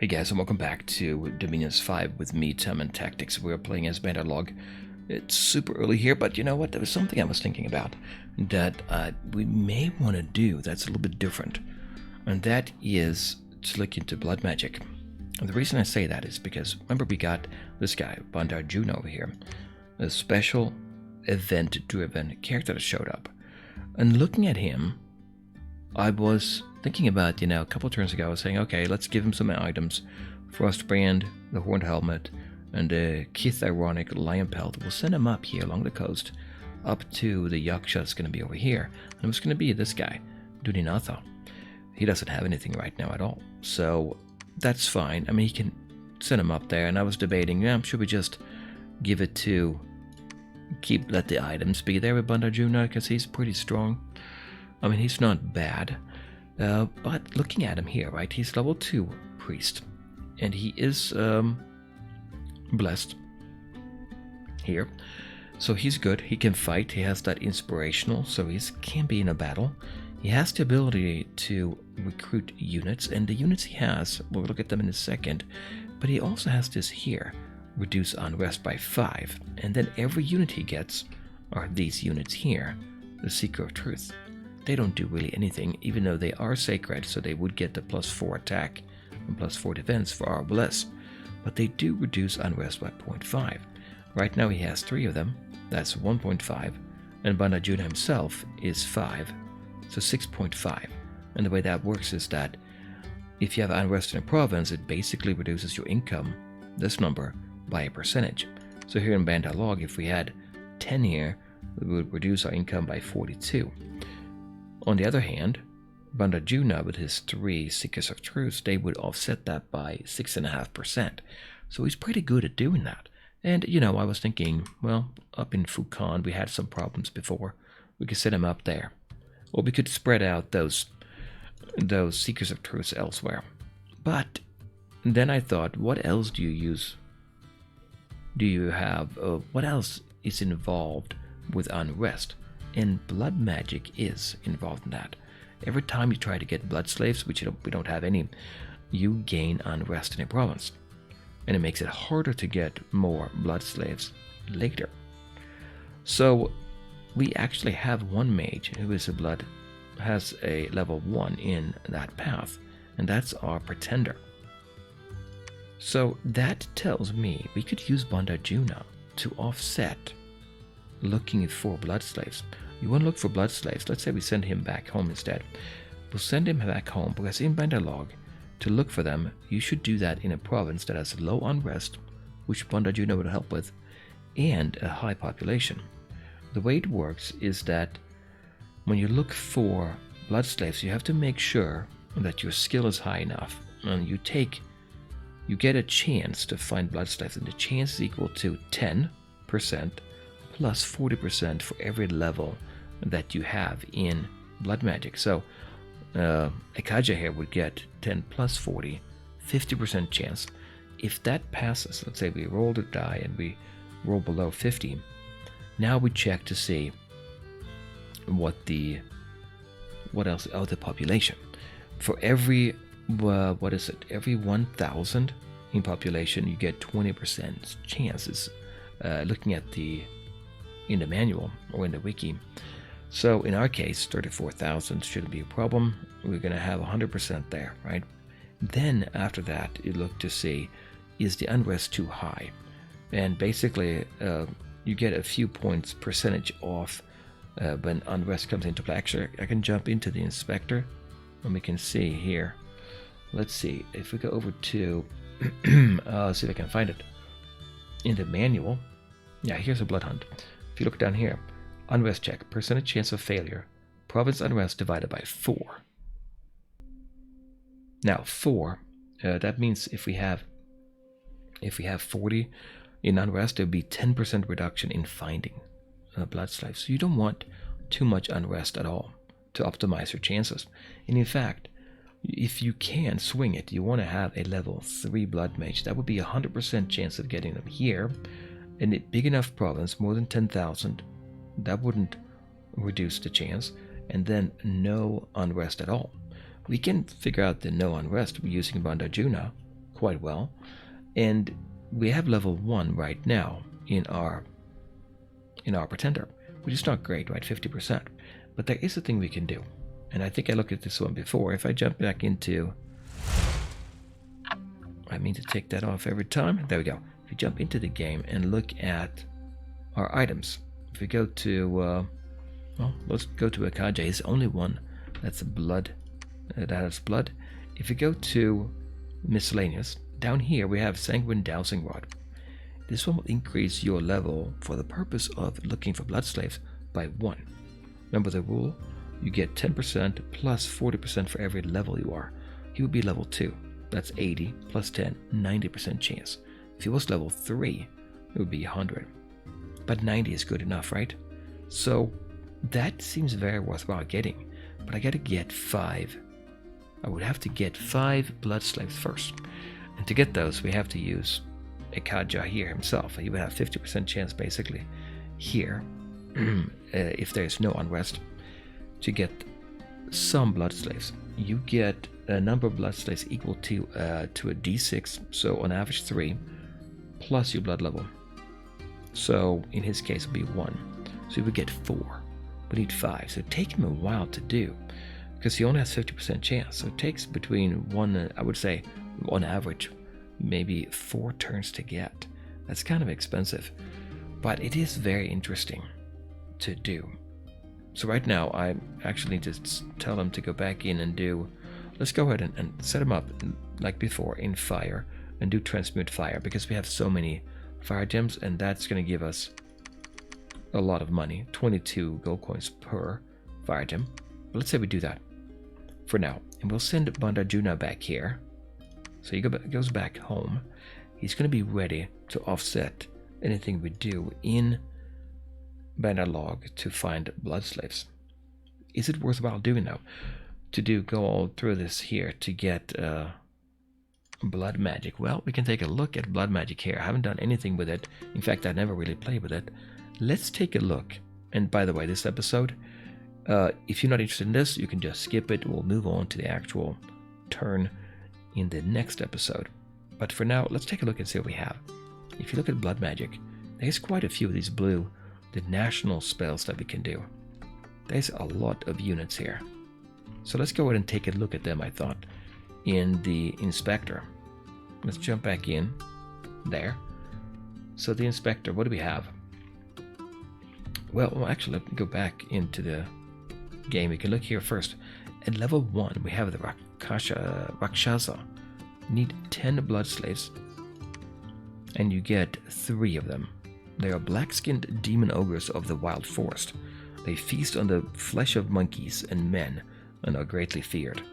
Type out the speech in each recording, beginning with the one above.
Hey guys, and welcome back to Dominions 5 with me, Tim, and Tactics. We're playing as Bandar Log. It's super early here, but you know what? There was something I was thinking about that we may want to do that's a little bit different. And that is to look into blood magic. And the reason I say that is because, remember, we got this guy, Bandar Juna over here, a special event-driven character that showed up. And looking at him, I was thinking about, a couple of turns ago, I was saying, okay, let's give him some items. Frostbrand, the Horned Helmet, and the Kith Ironic Lion Pelt. We'll send him up here along the coast, up to the Yaksha that's going to be over here. And it's going to be this guy, Duninatha. He doesn't have anything right now at all. So that's fine. I mean, he can send him up there. And I was debating, should we just give it to, let the items be there with Bandar Juna, because he's pretty strong. I mean, he's not bad, but looking at him here, right, he's level 2 priest, and he is blessed here, so he's good. He can fight, he has that inspirational, so he can be in a battle. He has the ability to recruit units, and the units he has, we'll look at them in a second, but he also has this here, reduce unrest by 5, and then every unit he gets are these units here, the Seeker of Truth. They don't do really anything, even though they are sacred, so they would get the +4 attack and +4 defense for our bliss. But they do reduce unrest by 0.5. Right now he has 3 of them, that's 1.5, and Bandar Juna himself is 5, so 6.5. And the way that works is that if you have unrest in a province, it basically reduces your income, this number, by a percentage. So here in Bandar Log, if we had 10 here, we would reduce our income by 42. On the other hand, Bandar Juna with his 3 Seekers of Truth, they would offset that by 6.5%. So he's pretty good at doing that. And, I was thinking, well, up in Fukan, we had some problems before. We could set him up there. Or we could spread out those Seekers of Truth elsewhere. But then I thought, what else do you use? Do you have, what else is involved with unrest? And blood magic is involved in that. Every time you try to get blood slaves, which we don't have any, you gain unrest in a province. And it makes it harder to get more blood slaves later. So we actually have one mage who has a level 1 in that path, and that's our pretender. So that tells me we could use Bandar Juna to offset looking for blood slaves. You want to look for blood slaves. Let's say we send him back home instead. We'll send him back home because in Bandar Log, to look for them, you should do that in a province that has low unrest, which Bandar Juna would help with, and a high population. The way it works is that when you look for blood slaves, you have to make sure that your skill is high enough, and you get a chance to find blood slaves, and the chance is equal to 10% plus 40% for every level that you have in blood magic. So a Kaja here would get 10 plus 40, 50% chance. If that passes, let's say we roll the die and we roll below 50, now we check to see what else? Oh, the population. For every, every 1,000 in population, you get 20% chances. Looking at in the manual or in the wiki. So in our case, 34,000 shouldn't be a problem. We're going to have 100% there, right? Then after that, you look to see, is the unrest too high? And basically, you get a few points percentage off when unrest comes into play. Actually, I can jump into the inspector and we can see here. Let's see, if we go over to, see if I can find it. In the manual, yeah, here's a blood hunt. If you look down here, unrest check, percentage chance of failure, province unrest divided by 4. Now 4, that means if we have 40 in unrest, there would be 10% reduction in finding blood slaves. So you don't want too much unrest at all to optimize your chances. And in fact, if you can swing it, you want to have a level 3 blood mage. That would be 100% chance of getting them here. In a big enough province, more than 10,000, that wouldn't reduce the chance, and then no unrest at all. We can figure out the no unrest using Bandar Juna quite well. And we have level 1 right now in our pretender, which is not great, right? 50%. But there is a thing we can do. And I think I looked at this one before. If I jump back into... I mean to take that off every time. There we go. If you jump into the game and look at our items. If we go to... well, let's go to Akaja. It's only one. That's blood. That is blood. If you go to miscellaneous, down here we have Sanguine Dowsing Rod. This one will increase your level for the purpose of looking for blood slaves by 1. Remember the rule? You get 10% plus 40% for every level you are. He would be level 2. That's 80 plus 10, 90% chance. If he was level 3, it would be 100. But 90 is good enough, right? So that seems very worthwhile getting. But I gotta get 5. I would have to get 5 blood slaves first. And to get those, we have to use Akaja here himself. He would have 50% chance basically here, if there's no unrest, to get some blood slaves. You get a number of blood slaves equal to a d6, so on average 3, plus your blood level. So in his case it would be 1. So you would get 4. We need 5. So it takes him a while to do, because he only has 50% chance. So it takes between I would say, on average, maybe 4 turns to get. That's kind of expensive, but it is very interesting to do. So right now I actually just tell him to go back in and do, let's go ahead and set him up like before in fire and do transmute fire, because we have so many fire gems, and that's going to give us a lot of money, 22 gold coins per fire gem. But let's say we do that for now, and we'll send Bandar back here. So he goes back home. He's going to be ready to offset anything we do in Bandar Log to find blood slaves. Is it worthwhile doing though? To go all through this here to get blood magic? Well, we can take a look at blood magic here. I haven't done anything with it. In fact, I never really played with it. Let's take a look. And by the way, this episode, if you're not interested in this, you can just skip it. We'll move on to the actual turn in the next episode. But for now, let's take a look and see what we have. If you look at blood magic, there's quite a few of these blue, the national spells that we can do. There's a lot of units here. So let's go ahead and take a look at them, I thought, in the inspector. Let's jump back in there. So the inspector, what do we have? Well, actually, let me go back into the game. We can look here first. At level 1, we have the Kasha Rakshasa. Need 10 blood slaves, and you get 3 of them. They are black-skinned demon ogres of the wild forest. They feast on the flesh of monkeys and men, and are greatly feared.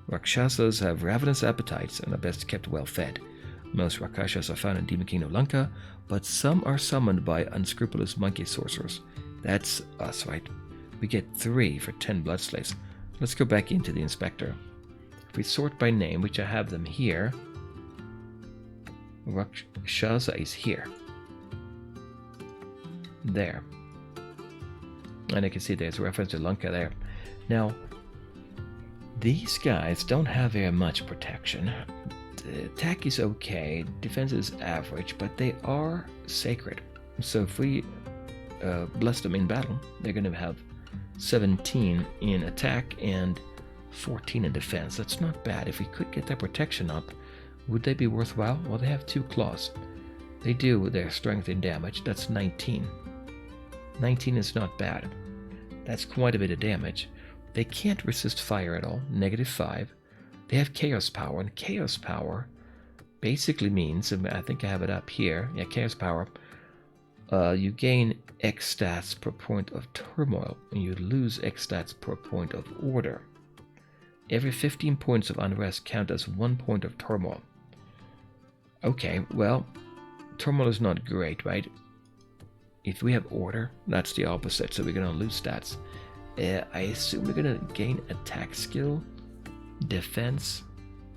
Rakshasas have ravenous appetites and are best kept well fed. Most Rakshasas are found in Demon Kingdom Lanka, but some are summoned by unscrupulous monkey sorcerers. That's us, right? We get 3 for 10 blood slaves. Let's go back into the inspector. If we sort by name, which I have them here, Rakshasa is here. There. And you can see there's a reference to Lanka there. Now, these guys don't have very much protection. The attack is okay, defense is average, but they are sacred. So if we bless them in battle, they're going to have 17 in attack and 14 in defense. That's not bad. If we could get their protection up, would they be worthwhile? Well, they have 2 claws. They do their strength in damage. That's 19. 19 is not bad. That's quite a bit of damage. They can't resist fire at all. -5. They have chaos power, and chaos power basically means, I think I have it up here. Yeah, chaos power. You gain X stats per point of turmoil, and you lose X stats per point of order. Every 15 points of unrest count as 1 point of turmoil. Okay, well, turmoil is not great, right? If we have order, that's the opposite, so we're going to lose stats. I assume we're going to gain attack skill, defense.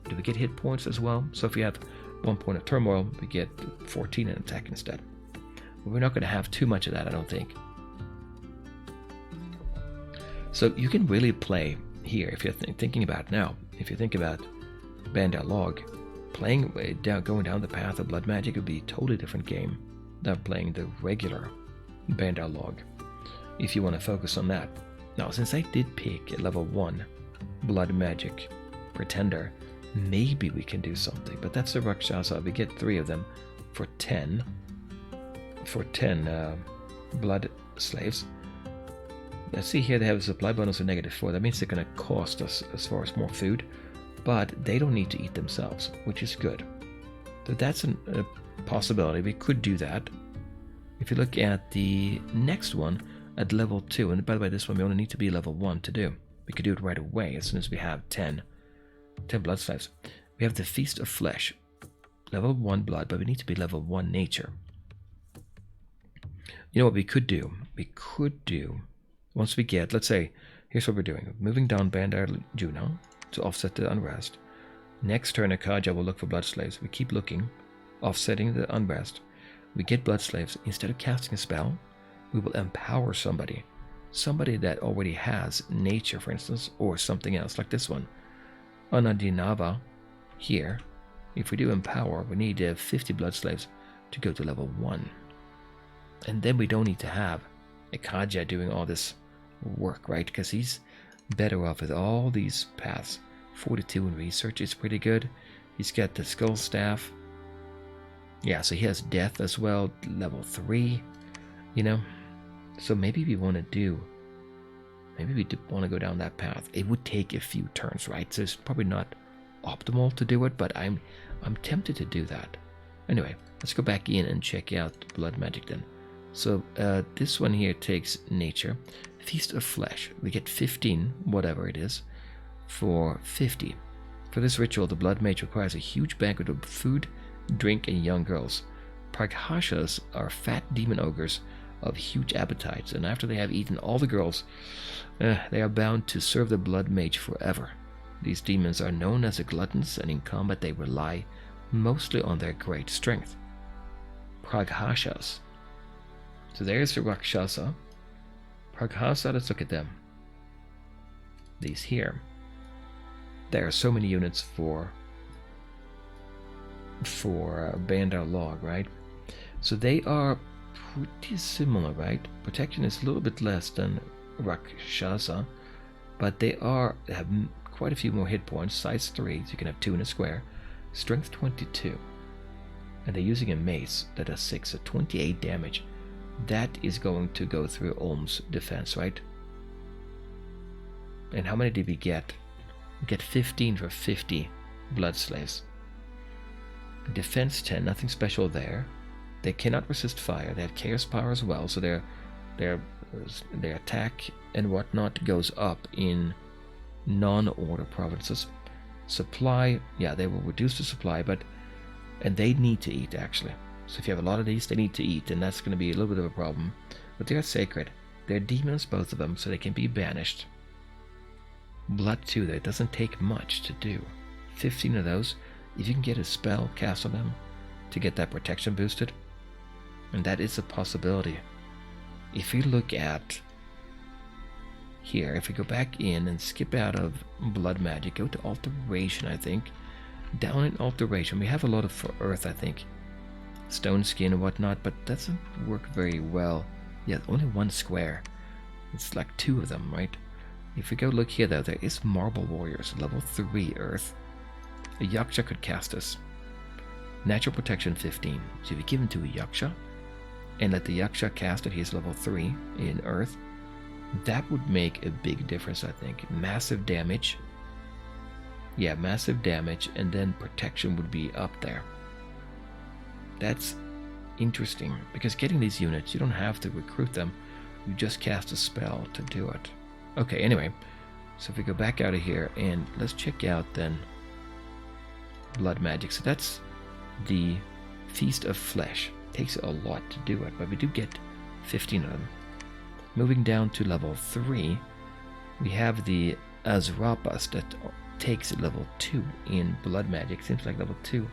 Do we get hit points as well? So if we have 1 point of turmoil, we get 14 in attack instead. But we're not going to have too much of that, I don't think. So you can really play here if you're thinking about now. If you think about Bandar Log, playing going down the path of blood magic would be a totally different game than playing the regular Bandar Log, if you want to focus on that. Now, since I did pick a level 1 blood magic pretender, maybe we can do something. But that's the Rakshasa. We get 3 of them for 10 blood slaves. Let's see here, they have a supply bonus of -4. That means they're going to cost us as far as more food, but they don't need to eat themselves, which is good. So that's a possibility. We could do that. If you look at the next one at level 2, and by the way, this one we only need to be level 1 to do. We could do it right away as soon as we have 10 blood slaves. We have the Feast of Flesh, level 1 blood, but we need to be level 1 nature. You know what we could do? We could do, once we get, let's say, here's what we're doing. Moving down Bandar Log to offset the unrest. Next turn, Akaja will look for blood slaves. We keep looking, offsetting the unrest. We get blood slaves. Instead of casting a spell, we will empower somebody. Somebody that already has nature, for instance, or something else, like this one. Anandinava, here, if we do empower, we need 50 blood slaves to go to level 1. And then we don't need to have Akaja doing all this work, right? Because he's better off with all these paths. 42 in research is pretty good. He's got the skull staff. Yeah, so he has death as well, level 3, you know. So maybe we want to go down that path. It would take a few turns, right? So it's probably not optimal to do it, but I'm tempted to do that. Anyway, let's go back in and check out blood magic then. So this one here takes nature. Feast of Flesh. We get 15, whatever it is, for 50. For this ritual, the blood mage requires a huge banquet of food, drink, and young girls. Prakashas are fat demon ogres of huge appetites, and after they have eaten all the girls, they are bound to serve the blood mage forever. These demons are known as the gluttons, and in combat they rely mostly on their great strength. Prakashas. So there's the Rakshasa. Prakasa, let's look at them. These here. There are so many units for Bandar Log, right? So they are pretty similar, right? Protection is a little bit less than Rakshasa, but they have quite a few more hit points. Size 3, so you can have 2 in a square. Strength 22. And they're using a mace that does 6, so 28 damage. That is going to go through Olm's defense, right? And how many did we get? We get 15 for 50 blood slaves. Defense 10, nothing special there. They cannot resist fire. They have chaos power as well, so their attack and whatnot goes up in non-order provinces. Supply, yeah, they will reduce the supply, and they need to eat actually. So if you have a lot of these, they need to eat, and that's going to be a little bit of a problem. But they are sacred. They're demons, both of them, so they can be banished. Blood too, that doesn't take much to do. 15 of those. If you can get a spell cast on them to get that protection boosted, and that is a possibility. If you look at here, if we go back in and skip out of blood magic, go to Alteration, I think. Down in Alteration, we have a lot of for Earth, I think. Stone skin and whatnot, but that doesn't work very well. Yeah, only 1 square. It's like 2 of them, right? If we go look here though, there is Marble Warriors, level 3 Earth. A Yaksha could cast us. Natural protection 15. So if you give him to a Yaksha, and let the Yaksha cast it, he's level 3 in Earth, that would make a big difference, I think. Massive damage. Yeah, massive damage, and then protection would be up there. That's interesting, because getting these units, you don't have to recruit them. You just cast a spell to do it. Okay, anyway, so if we go back out of here, and let's check out then blood magic. So that's the Feast of Flesh. Takes a lot to do it, but we do get 15 of them. Moving down to level 3, we have the Azrapas that takes level 2 in blood magic. Seems like level 2.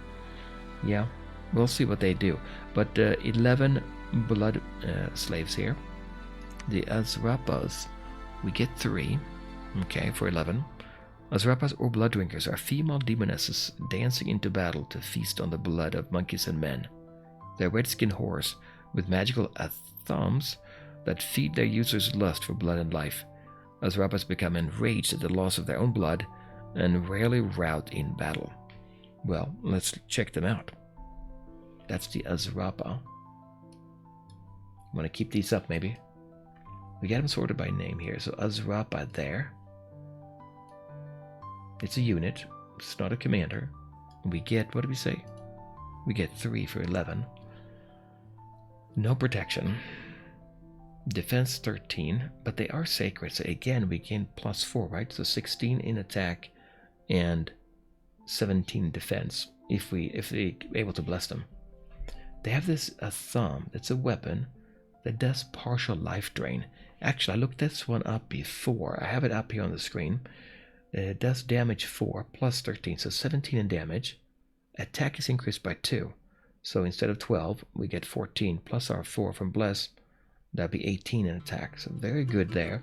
Yeah, we'll see what they do. But 11 blood slaves here. The Azrapas, we get 3. Okay, for 11. Azrapas or blood drinkers are female demonesses dancing into battle to feast on the blood of monkeys and men. They're red-skinned whores with magical thumbs that feed their users' lust for blood and life. Azrapas become enraged at the loss of their own blood and rarely rout in battle. Well, let's check them out. That's the Azrapa. Want to keep these up, maybe? We got them sorted by name here. So Azrapa there. It's a unit. It's not a commander. We get, what do we say? We get 3 for 11. No protection. Defense 13, but they are sacred. So again, we gain +4, right? So 16 in attack and 17 defense if we're able to bless them. They have this a thumb. It's a weapon that does partial life drain. Actually, I looked this one up before. I have it up here on the screen. It does damage 4 plus 13, so 17 in damage. Attack is increased by 2. So instead of 12, we get 14 plus our 4 from Bless. That'd be 18 in attack. So very good there.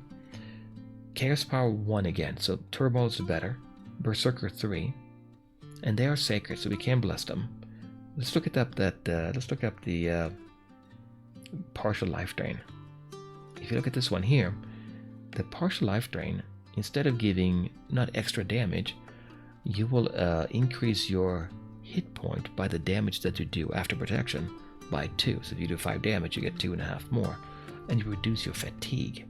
Chaos Power 1 again. So Turbo is better. Berserker 3. And they are sacred, so we can bless them. Let's look up the partial life drain. If you look at this one here, the partial life drain, instead of giving not extra damage, you will increase your hit point by the damage that you do after protection by 2. So if you do 5 damage, you get 2.5 more, and you reduce your fatigue.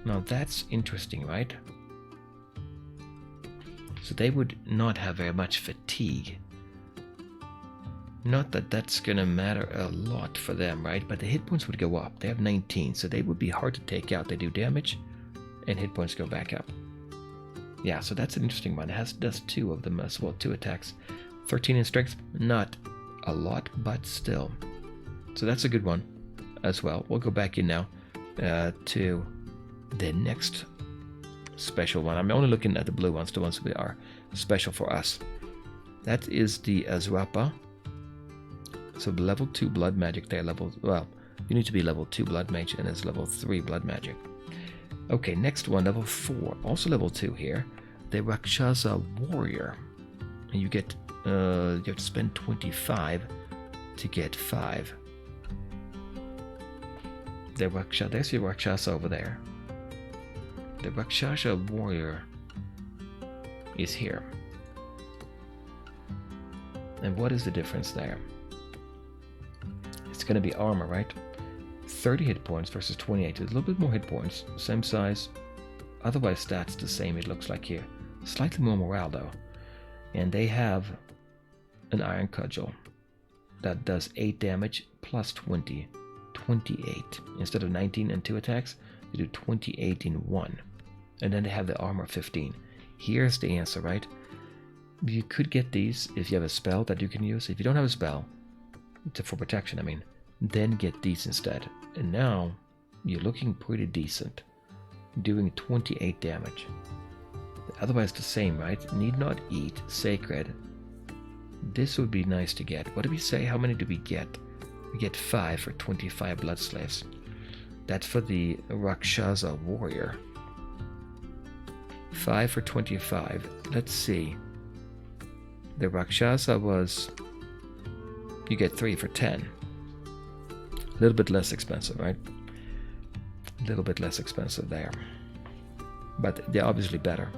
Now that's interesting, right? So they would not have very much fatigue. Not that that's gonna matter a lot for them, right? But the hit points would go up. They have 19, so they would be hard to take out. They do damage, and hit points go back up. Yeah, so that's an interesting one. It does 2 of them as well, 2 attacks. 13 in strength, not a lot, but still. So that's a good one as well. We'll go back in now to the next special one. I'm only looking at the blue ones, the ones that are special for us. That is the Azrapa. So level 2 blood magic there, you need to be level 2 blood mage, and it's level 3 blood magic. Okay, next one, level 4, also level 2 here, the Rakshasa Warrior. And you get, you have to spend 25 to get 5. There's your Rakshasa over there. The Rakshasa Warrior is here. And what is the difference there? It's going to be armor, right? 30 hit points versus 28. A little bit more hit points, same size. Otherwise, stats the same, it looks like here. Slightly more morale, though. And they have an Iron Cudgel that does 8 damage plus 20. 28. Instead of 19 and 2 attacks, they do 28 in 1. And then they have the armor 15. Here's the answer, right? You could get these if you have a spell that you can use. If you don't have a spell, for protection, I mean, then get these instead. And now you're looking pretty decent, doing 28 damage. Otherwise the same, right? Need not eat, sacred. This would be nice to get. What do we say? How many do we get? We get 5 for 25 blood slaves. That's for the Rakshasa Warrior. 5 for 25. Let's see. The Rakshasa was... You get 3 for 10. A little bit less expensive, right? A little bit less expensive there. But they're obviously better.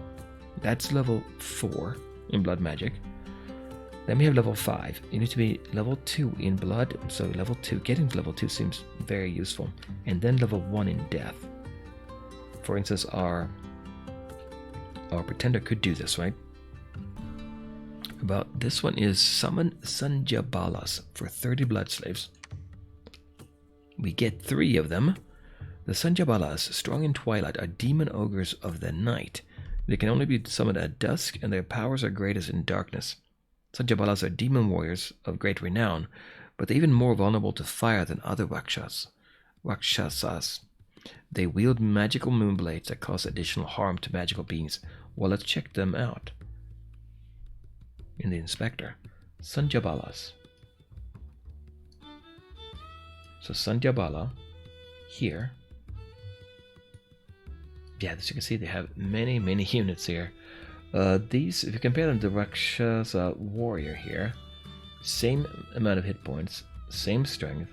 That's level 4 in blood magic. Then we have level 5. You need to be level 2 in blood. So level 2, getting to level 2 seems very useful. And then level 1 in death. For instance, our pretender could do this, right? About this one is summon Sanjabalas for 30 blood slaves. We get 3 of them. The Sanjabalas, strong in twilight, are demon ogres of the night. They can only be summoned at dusk, and their powers are greatest in darkness. Sanjabalas are demon warriors of great renown, but they're even more vulnerable to fire than other Rakshasas. They wield magical moonblades that cause additional harm to magical beings. Well, let's check them out. In the inspector, Sanjabalas. So Sanjabala here Yeah, as you can see, they have many units here. These, if you compare them to Rakshasa Warrior here, same amount of hit points, same strength,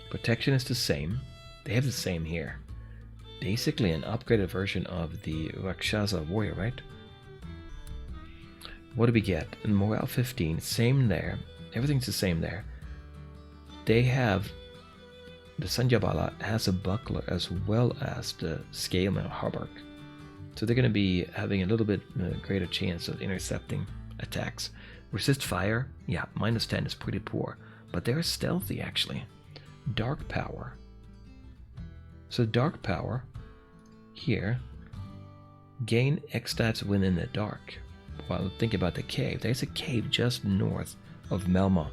protection is the same. They have the same here. Basically an upgraded version of the Rakshasa Warrior, right? What do we get? Morale 15, same there. Everything's the same there. They have, the Sanjabala has a buckler as well as the Scaleman Hauberk. So they're going to be having a little bit greater chance of intercepting attacks. Resist fire, yeah, -10 is pretty poor. But they're stealthy actually. Dark power. So dark power, here, gain X stats when in the dark. Well, think about the cave. There's a cave just north of Melma,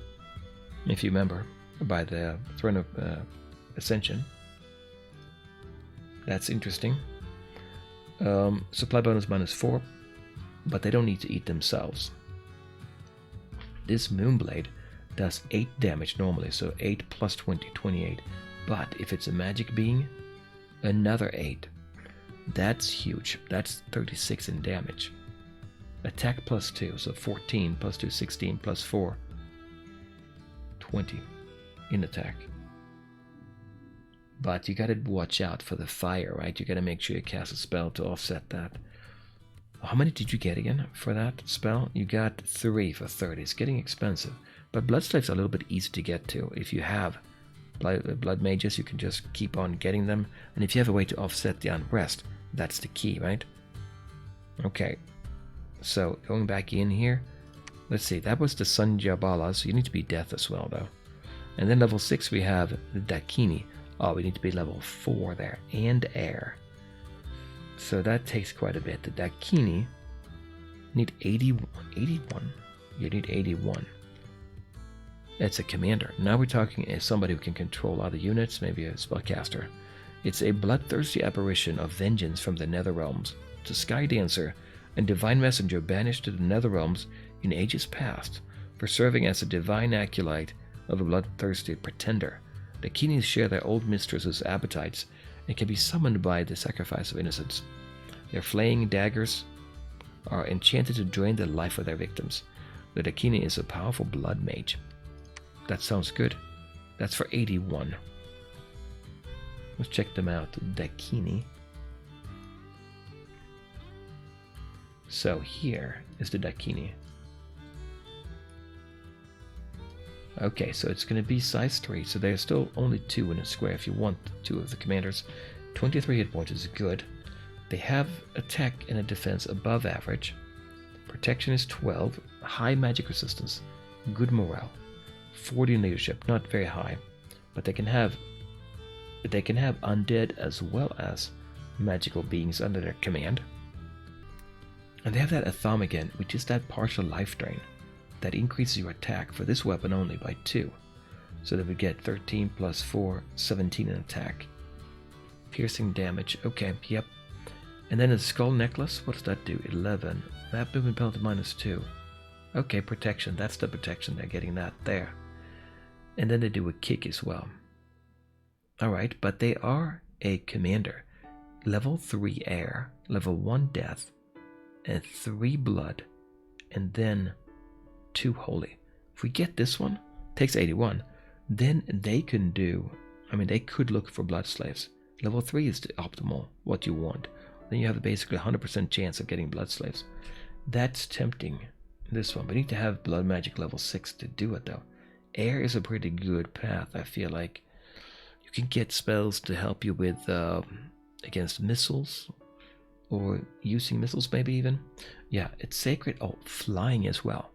if you remember, by the Throne of Ascension. That's interesting. Supply bonus -4, but they don't need to eat themselves. This Moonblade does 8 damage normally, so 8 plus 20, 28. But if it's a magic being, another 8. That's huge. That's 36 in damage. Attack +2, so 14 plus 2, 16 plus 4, 20 in attack. But you gotta watch out for the fire, right? You gotta make sure you cast a spell to offset that. How many did you get again for that spell? You got 3 for 30. It's getting expensive. But Bloodslaves are a little bit easy to get to. If you have blood mages, you can just keep on getting them. And if you have a way to offset the unrest, that's the key, right? Okay. So, going back in here, let's see, that was the Sanjabala, so you need to be death as well, though. And then level 6 we have the Dakini. Oh, we need to be level 4 there, and air. So that takes quite a bit. The Dakini need 81. You need 81. It's a commander. Now we're talking as somebody who can control other units, maybe a spellcaster. It's a bloodthirsty apparition of vengeance from the Netherrealms. It's a sky dancer and divine messenger banished to the Netherrealms in ages past for serving as a divine acolyte of a bloodthirsty pretender. The Dakinis share their old mistress's appetites and can be summoned by the sacrifice of innocents. Their flaying daggers are enchanted to drain the life of their victims. The Dakini is a powerful blood mage. That sounds good. That's for 81. Let's check them out. Dakini. So here is the Dakini. Okay, so it's going to be size 3, so there's still only 2 in a square if you want 2 of the commanders. 23 hit points is good. They have attack and a defense above average. Protection is 12, high magic resistance, good morale, 40 in leadership, not very high, but they can have undead as well as magical beings under their command. And they have that Atham again, which is that partial life drain that increases your attack for this weapon only by 2. So that we get 13 plus 4, 17 in attack. Piercing damage, okay, yep. And then a skull necklace, what does that do? 11. That movement penalty -2. Okay, protection, that's the protection, they're getting that there. And then they do a kick as well. Alright, but they are a commander. Level 3 air, level 1 death, and 3 blood, and then 2 holy. If we get this one, takes 81, then they can do, they could look for blood slaves. Level 3 is the optimal, what you want. Then you have basically 100% chance of getting blood slaves. That's tempting, this one. But you need to have blood magic level 6 to do it though. Air is a pretty good path, I feel like. You can get spells to help you with against missiles, or using missiles maybe even. Yeah, it's sacred. Oh, flying as well.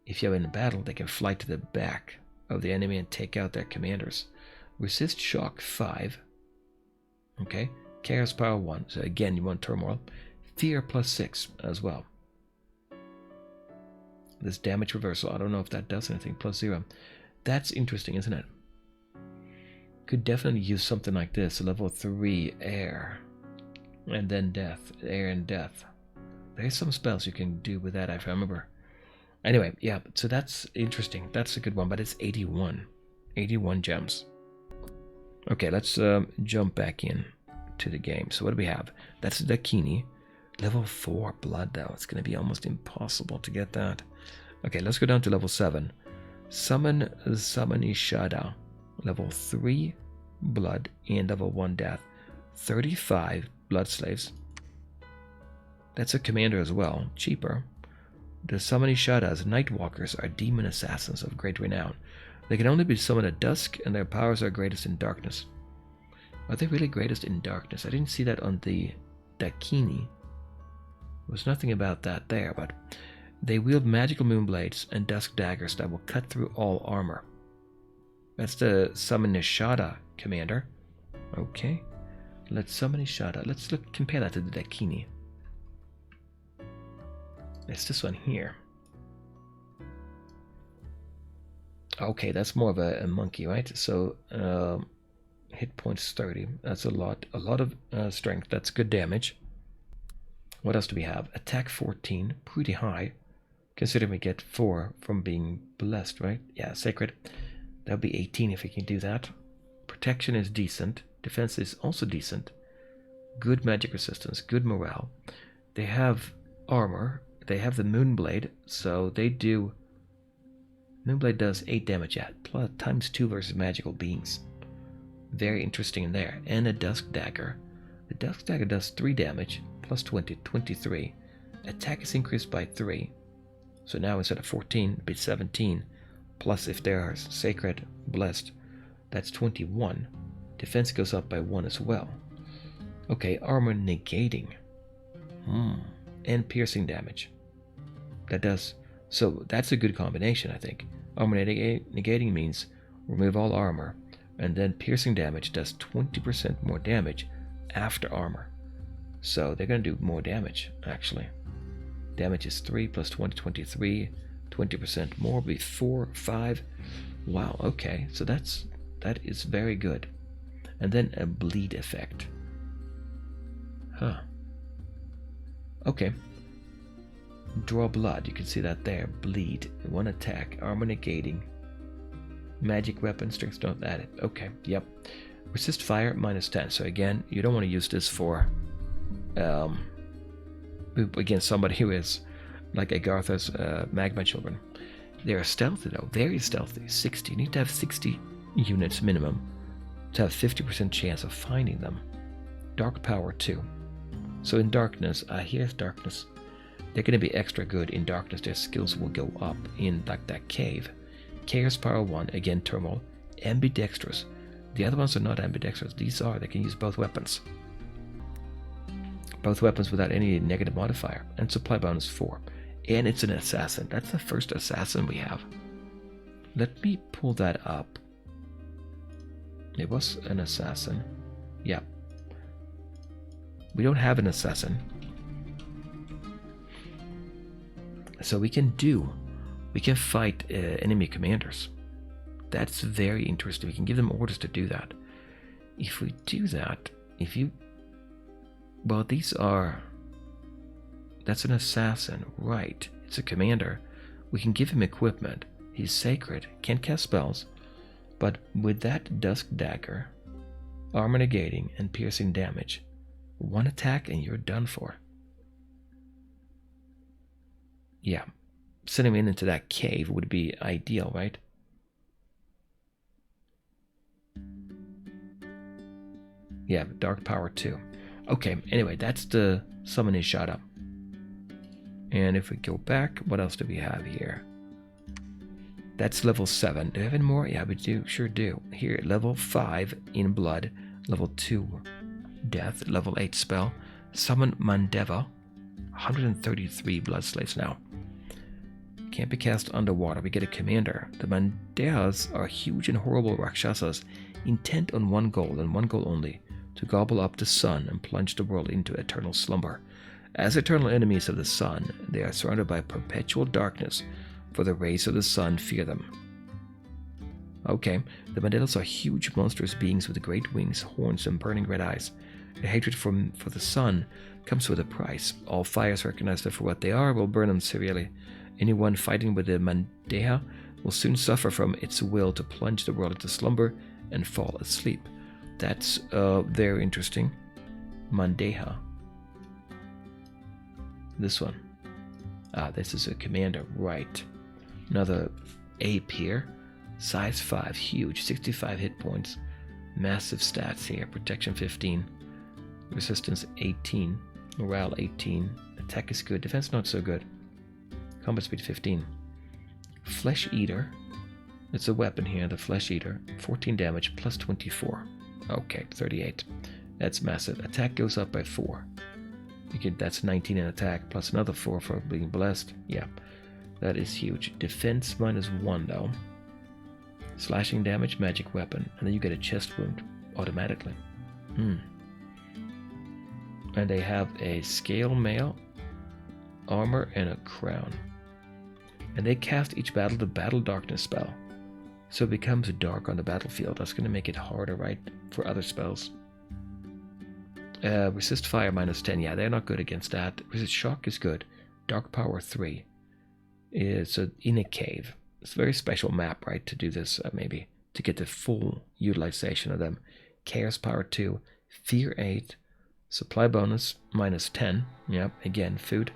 If you're in a battle, they can fly to the back of the enemy and take out their commanders. Resist shock 5. Okay. Chaos power 1. So again, you want turmoil. Fear +6 as well. This damage reversal, I don't know if that does anything. +0. That's interesting, isn't it? Could definitely use something like this. Level 3 air. And then death. Air and death. There's some spells you can do with that, if I remember. Anyway, yeah, so that's interesting. That's a good one, but it's 81. 81 gems. Okay, let's jump back in to the game. So what do we have? That's the Dakini. Level 4 blood though. It's going to be almost impossible to get that. Okay, let's go down to level 7. Summon Shada. Level 3 blood and level 1 death. 35 blood slaves. That's a commander as well. Cheaper. The Shada's Nightwalkers are demon assassins of great renown. They can only be summoned at dusk, and their powers are greatest in darkness. Are they really greatest in darkness? I didn't see that on the Dakini. There was nothing about that there, but they wield magical moonblades and dusk daggers that will cut through all armor. That's the Shada commander. Okay. Let's summon Shada. Let's compare that to the Dakini. It's this one here. Okay, that's more of a monkey, right? So hit points 30. That's a lot of strength. That's good damage. What else do we have? Attack 14, pretty high, considering we get 4 from being blessed, right? Yeah, sacred. That would be 18 if we can do that. Protection is decent. Defense is also decent. Good magic resistance. Good morale. They have armor. They have the Moonblade, so they do... Moonblade does 8 damage at, plus times 2 versus magical beings. Very interesting in there. And a Dusk Dagger. The Dusk Dagger does 3 damage, plus 20, 23. Attack is increased by 3. So now instead of 14, it'll be 17. Plus if they are sacred, blessed, that's 21. Defense goes up by 1 as well. Okay, armor negating. And piercing damage. That does... So that's a good combination, I think. Armor negating means remove all armor, and then piercing damage does 20% more damage after armor. So they're going to do more damage, actually. Damage is 3 plus 20, 23. 20% more will be 4, 5. Wow, okay. So that is very good. And then a bleed effect. Huh. Okay. Draw blood. You can see that there. Bleed. 1 attack. Armor negating. Magic weapon. Strength don't add it. Okay. Yep. Resist fire -10. So again, you don't want to use this for against somebody who is like Agartha's magma children. They are stealthy though. Very stealthy. 60. You need to have 60 units minimum to have 50% chance of finding them. Dark power 2. So in darkness, here's darkness. They're going to be extra good in darkness. Their skills will go up in like that cave. Chaos power 1, again turmoil. Ambidextrous. The other ones are not ambidextrous. These are. They can use both weapons. Both weapons without any negative modifier. And supply bonus 4. And it's an assassin. That's the first assassin we have. Let me pull that up. It was an assassin. Yeah. We don't have an assassin. So we can fight enemy commanders. That's very interesting. We can give them orders to do that. If we do that, well, that's an assassin, right? It's a commander. We can give him equipment. He's sacred, can't cast spells, but with that Dusk Dagger, armor negating and piercing damage, 1 attack and you're done for. Yeah, sending him into that cave would be ideal, right? Yeah, dark power 2. Okay, anyway, that's the summon is shot up. And if we go back, what else do we have here? That's level 7. Do we have any more? Yeah, we do. Sure do. Here, level 5 in blood. Level 2 death. Level 8 spell. Summon Mandeva. 133 blood slaves now. Can't be cast underwater. We get a commander. The Mandevas are huge and horrible Rakshasas, intent on one goal and one goal only, to gobble up the sun and plunge the world into eternal slumber. As eternal enemies of the sun, they are surrounded by perpetual darkness, for the rays of the sun fear them. Okay, the Mandevas are huge monstrous beings with great wings, horns, and burning red eyes. Their hatred for the sun comes with a price. All fires recognize them for what they are will burn them severely. Anyone fighting with the Mandeha will soon suffer from its will to plunge the world into slumber and fall asleep. That's very interesting. Mandeha. This one. Ah, this is a commander, right. Another ape here. Size 5, huge, 65 hit points. Massive stats here. Protection 15. Resistance 18. Morale 18. Attack is good. Defense not so good. Combat speed 15. Flesh Eater. It's a weapon here, the Flesh Eater. 14 damage plus 24. Okay, 38. That's massive. Attack goes up by 4. That's 19 in attack plus another 4 for being blessed. Yeah, that is huge. Defense minus 1 though. Slashing damage, magic weapon. And then you get a chest wound automatically. And they have a scale mail, armor, and a crown. And they cast each battle the battle darkness spell. So it becomes dark on the battlefield. That's going to make it harder, right, for other spells. Resist fire minus 10. Yeah, they're not good against that. Resist shock is good. Dark power 3. It's in a cave. It's a very special map, right, to do this, maybe. To get the full utilization of them. Chaos power 2. Fear 8. Supply bonus minus 10. Yep, again, food.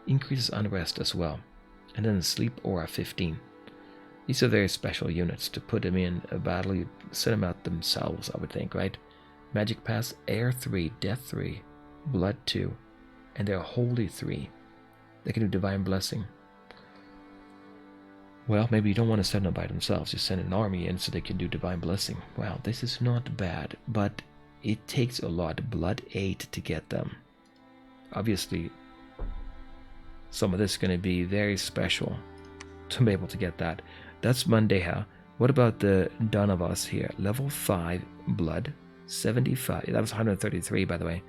Increases unrest as well. And then sleep aura 15. These are very special units. To put them in a battle, you send them out themselves, I would think, right? Magic Pass, Air 3, Death 3, Blood 2, and they're Holy 3. They can do Divine Blessing. Well, maybe you don't want to send them by themselves. You send an army in so they can do Divine Blessing. Wow, this is not bad, but it takes a lot. Blood 8 to get them. Obviously, some of this is going to be very special to be able to get that. That's Mandeha. What about the Danavas here? Level 5 blood, 75. That was 133, by the way.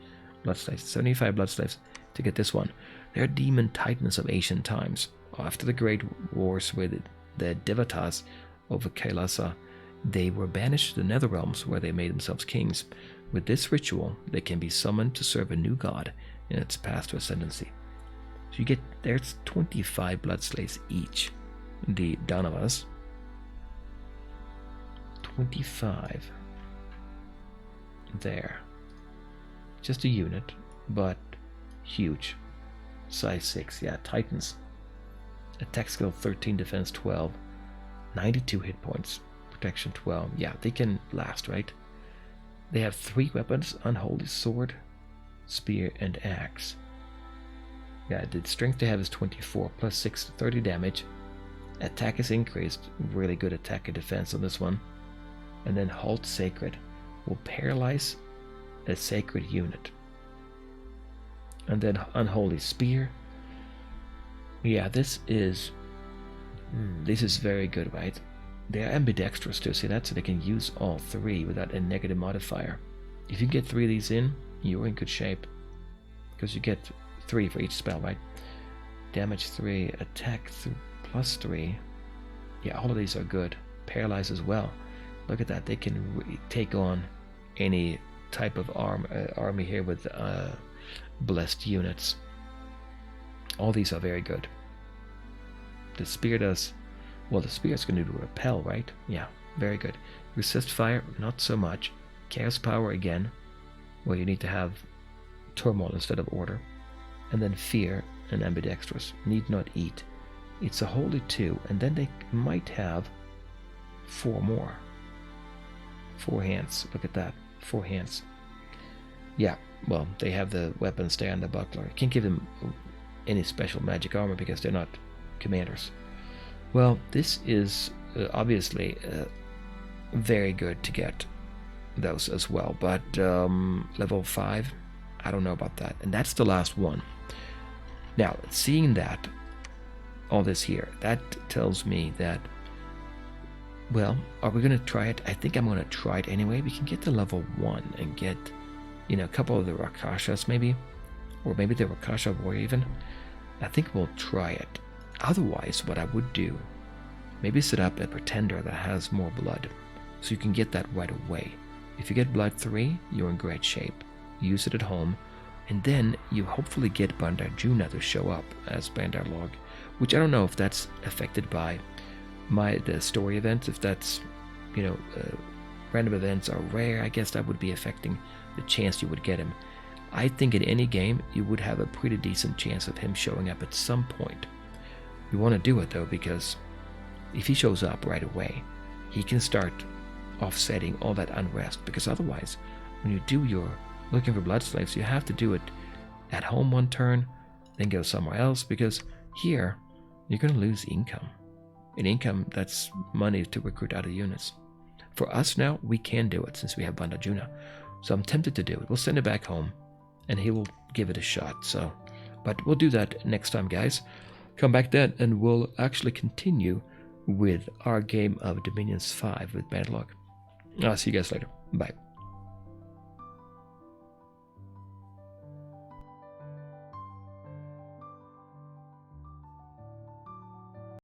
Blood slaves. 75 blood slaves to get this one. They're demon titans of ancient times. After the great wars with the Devatas over Kailasa, they were banished to the nether realms where they made themselves kings. With this ritual, they can be summoned to serve a new god in its path to ascendancy. So you get, there's 25 blood slaves each. The Danavas. 25. There. Just a unit, but huge. Size 6, yeah, Titans. Attack skill 13, defense 12. 92 hit points. Protection 12. Yeah, they can last, right? They have 3 weapons: Unholy Sword, Spear, and Axe. Yeah, the strength they have is 24, plus 6, 30 damage. Attack is increased. Really good attack and defense on this one. And then Halt Sacred will paralyze a sacred unit. And then Unholy Spear. Yeah, this is very good, right? They're ambidextrous too. See that? So they can use all 3 without a negative modifier. If you get 3 of these in, you're in good shape. Because you get 3 for each spell, right? Damage 3, attack plus 3. Yeah, all of these are good. Paralyze as well. Look at that. They can take on any type of army here with blessed units. All these are very good. The spear does... Well, the spear is going to do repel, right? Yeah, very good. Resist fire, not so much. Chaos power again. Well, you need to have turmoil instead of order. And then fear and ambidextrous. Need not eat. It's a holy 2, and then they might have 4 more. 4 hands. Look at that. 4 hands. Yeah, well, they have the weapons there and the buckler. Can't give them any special magic armor because they're not commanders. Well, this is obviously very good to get those as well, but level 5, I don't know about that. And that's the last one. Now, seeing that, all this here, that tells me that, well, are we going to try it? I think I'm going to try it anyway. We can get to level 1 and get, a couple of the Rakshasas maybe, or maybe the Rakshasa Warrior even. I think we'll try it. Otherwise, what I would do, maybe set up a pretender that has more blood, so you can get that right away. If you get blood 3, you're in great shape. Use it at home, and then you hopefully get Bandar Juna to show up as Bandar Log, which I don't know if that's affected by the story events. If that's, random events are rare, I guess that would be affecting the chance you would get him. I think in any game you would have a pretty decent chance of him showing up at some point. You want to do it though, because if he shows up right away, he can start offsetting all that unrest, because otherwise, when you do your looking for blood slaves, you have to do it at home one turn, then go somewhere else, because here you're going to lose income. And income, that's money to recruit other units. For us now, we can do it since we have Bandajuna. So I'm tempted to do it. We'll send it back home and he will give it a shot. So, but we'll do that next time, guys. Come back then and we'll actually continue with our game of Dominions 5 with Bandar Log. I'll see you guys later. Bye.